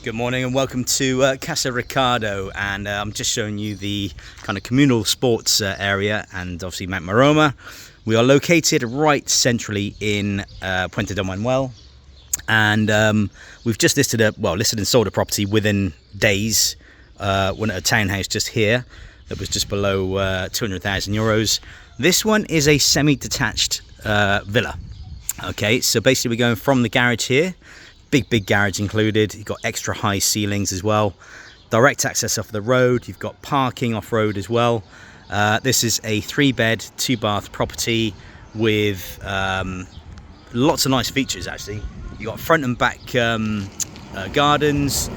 Good morning and welcome to Casa Ricardo, and I'm just showing you the kind of communal sports area and obviously Mount Maroma. We are located right centrally in Puente Don Manuel, and we've just listed and sold a property within days. One at a townhouse just here that was just below 200,000 euros. This one is a semi-detached villa. Okay, so basically we're going from the garage here. Big garage included. You've got extra high ceilings as well, direct access off the road. You've got parking off road as well. This is a 3-bed 2-bath property with lots of nice features. Actually, you got front and back gardens,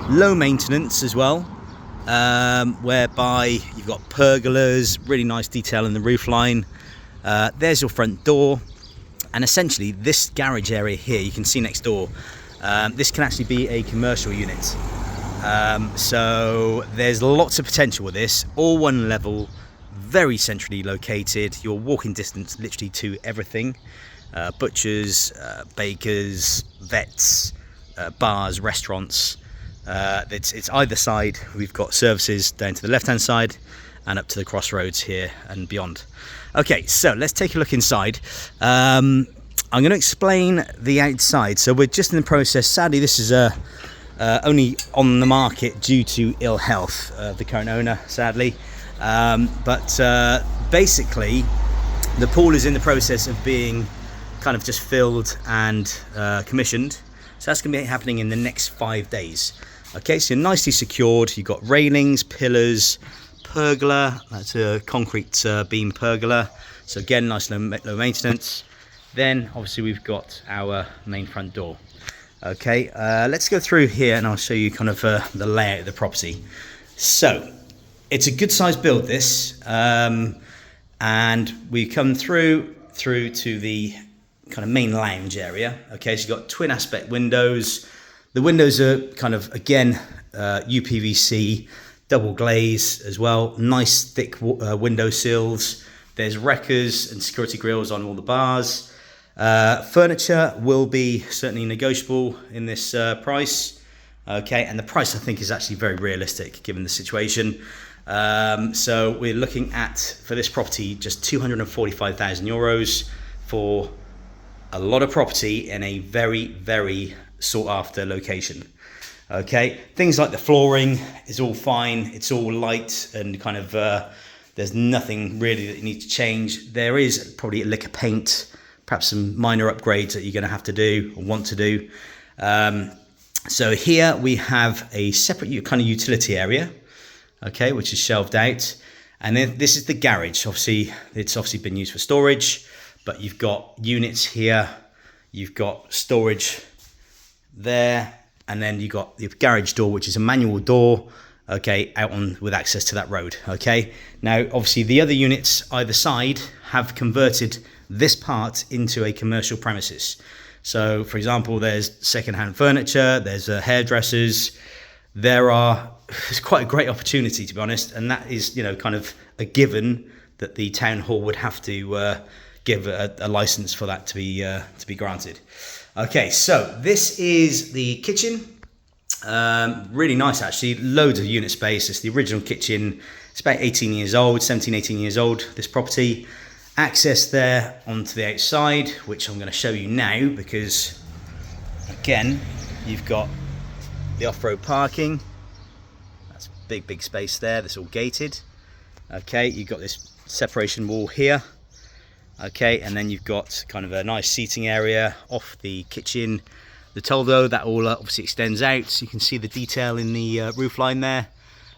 low maintenance as well, whereby you've got pergolas, really nice detail in the roof line. There's your front door, and essentially this garage area here you can see next door. This can actually be a commercial unit, so there's lots of potential with this. All one level, very centrally located. You're walking distance literally to everything: butchers, bakers, vets, bars, restaurants. It's either side. We've got services down to the left hand side and up to the crossroads here and beyond. Okay, so let's take a look inside. I'm going to explain the outside. So we're just in the process. Sadly, this is only on the market due to ill health of the current owner, sadly. But basically, the pool is in the process of being kind of just filled and commissioned. So that's going to be happening in the next 5 days. Okay, so you're nicely secured. You've got railings, pillars, pergola. That's a concrete beam pergola. So again, nice low maintenance. Then obviously we've got our main front door. Okay, let's go through here and I'll show you kind of the layout of the property. So it's a good sized build, this, and we come through to the kind of main lounge area. Okay, so you've got twin aspect windows. The windows are kind of, again, UPVC, double glaze as well. Nice thick window sills. There's wreckers and security grills on all the bars. Furniture will be certainly negotiable in this price. Okay, and the price I think is actually very realistic given the situation. So we're looking at, for this property, just 245,000 euros for a lot of property in a very sought after location. Okay, things like the flooring is all fine. It's all light and kind of there's nothing really that you need to change. There is probably a lick of paint, perhaps some minor upgrades that you're going to have to do or want to do. So here we have a separate kind of utility area, okay, which is shelved out. And then this is the garage. Obviously, it's obviously been used for storage, but you've got units here, you've got storage there, and then you've got the garage door, which is a manual door, okay, out on with access to that road. Okay, now obviously the other units either side have converted this part into a commercial premises. So for example, there's second-hand furniture, there's hairdressers. It's quite a great opportunity, to be honest, and that is, you know, kind of a given that the town hall would have to give a license for that to be granted. Okay, so this is the kitchen. Really nice, actually. Loads of unit space. It's the original kitchen. It's about 18 years old, 17, 18 years old, this property. Access there onto the outside, which I'm going to show you now, because again, you've got the off-road parking. That's big space there. That's all gated. Okay, you've got this separation wall here. Okay, and then you've got kind of a nice seating area off the kitchen. The toldo, that all obviously extends out, so you can see the detail in the roof line there.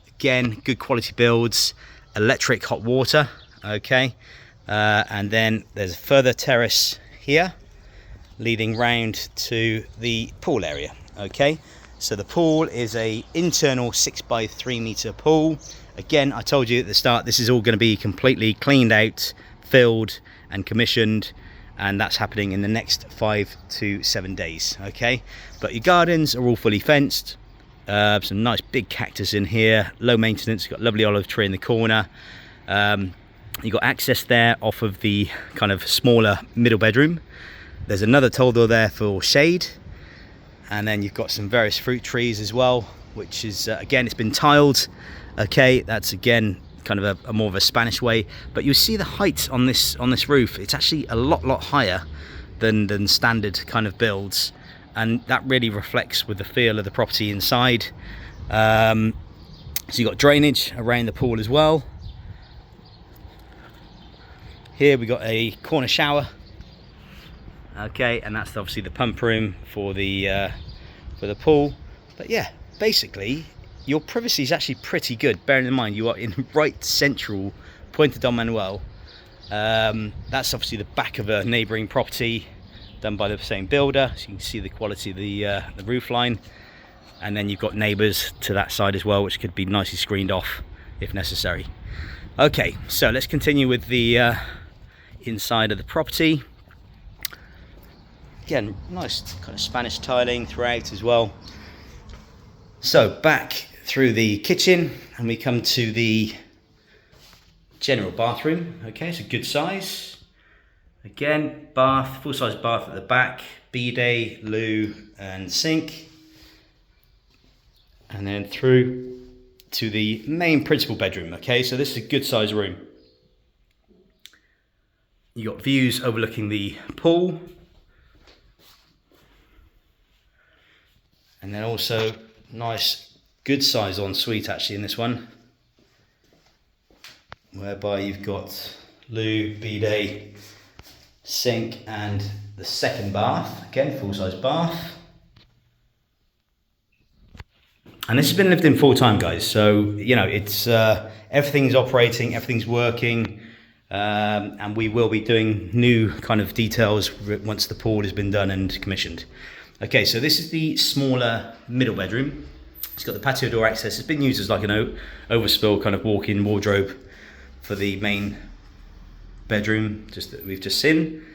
Again, good quality builds, electric hot water. Okay, and then there's a further terrace here leading round to the pool area. Okay, so the pool is a internal 6x3 meter pool. Again, I told you at the start, this is all going to be completely cleaned out, filled and commissioned, and that's happening in the next 5 to 7 days. Okay, but your gardens are all fully fenced. Some nice big cactus in here, low maintenance. You've got a lovely olive tree in the corner. You've got access there off of the kind of smaller middle bedroom. There's another toldo there for shade, And then you've got some various fruit trees as well, which is again, it's been tiled. Okay, that's again kind of a more of a Spanish way, but you see the height on this roof. It's actually a lot higher than standard kind of builds, and that really reflects with the feel of the property inside. So you've got drainage around the pool as well. Here we got a corner shower. Okay, and that's obviously the pump room for the pool. But yeah, basically your privacy is actually pretty good, bearing in mind you are in right central Puente Don Manuel. That's obviously the back of a neighbouring property done by the same builder, so you can see the quality of the roof line. And then you've got neighbours to that side as well, which could be nicely screened off if necessary. Okay, so let's continue with the inside of the property. Again, nice kind of Spanish tiling throughout as well. So back through the kitchen, and we come to the general bathroom. Okay, it's a good size. Again, bath, full-size bath at the back, bidet, loo and sink. And then through to the main principal bedroom. Okay, so this is a good size room. You got views overlooking the pool. And then also nice, good size ensuite actually in this one, whereby you've got loo, bidet, sink and the second bath. Again, full-size bath. And this has been lived in full time, guys. So, you know, it's everything's operating, everything's working. And we will be doing new kind of details once the pool has been done and commissioned. Okay, so this is the smaller middle bedroom. It's got the patio door access. It's been used as like an overspill kind of walk-in wardrobe for the main bedroom, just that we've just seen.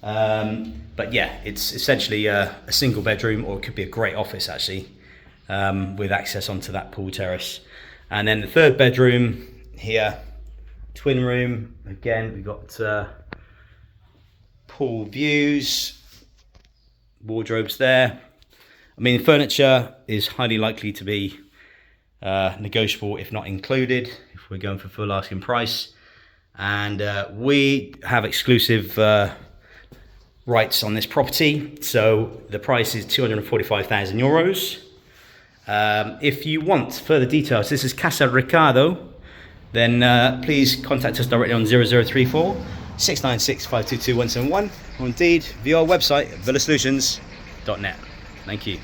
But yeah, it's essentially a single bedroom, or it could be a great office actually, with access onto that pool terrace. And then the third bedroom here, twin room. Again, we've got pool views, wardrobes there. I mean, furniture is highly likely to be negotiable, if not included, if we're going for full asking price. And we have exclusive rights on this property, so the price is 245,000 euros. If you want further details, this is Casa Ricardo, then please contact us directly on 0034 696 522 171, or indeed via our website villasolutions.net. Thank you.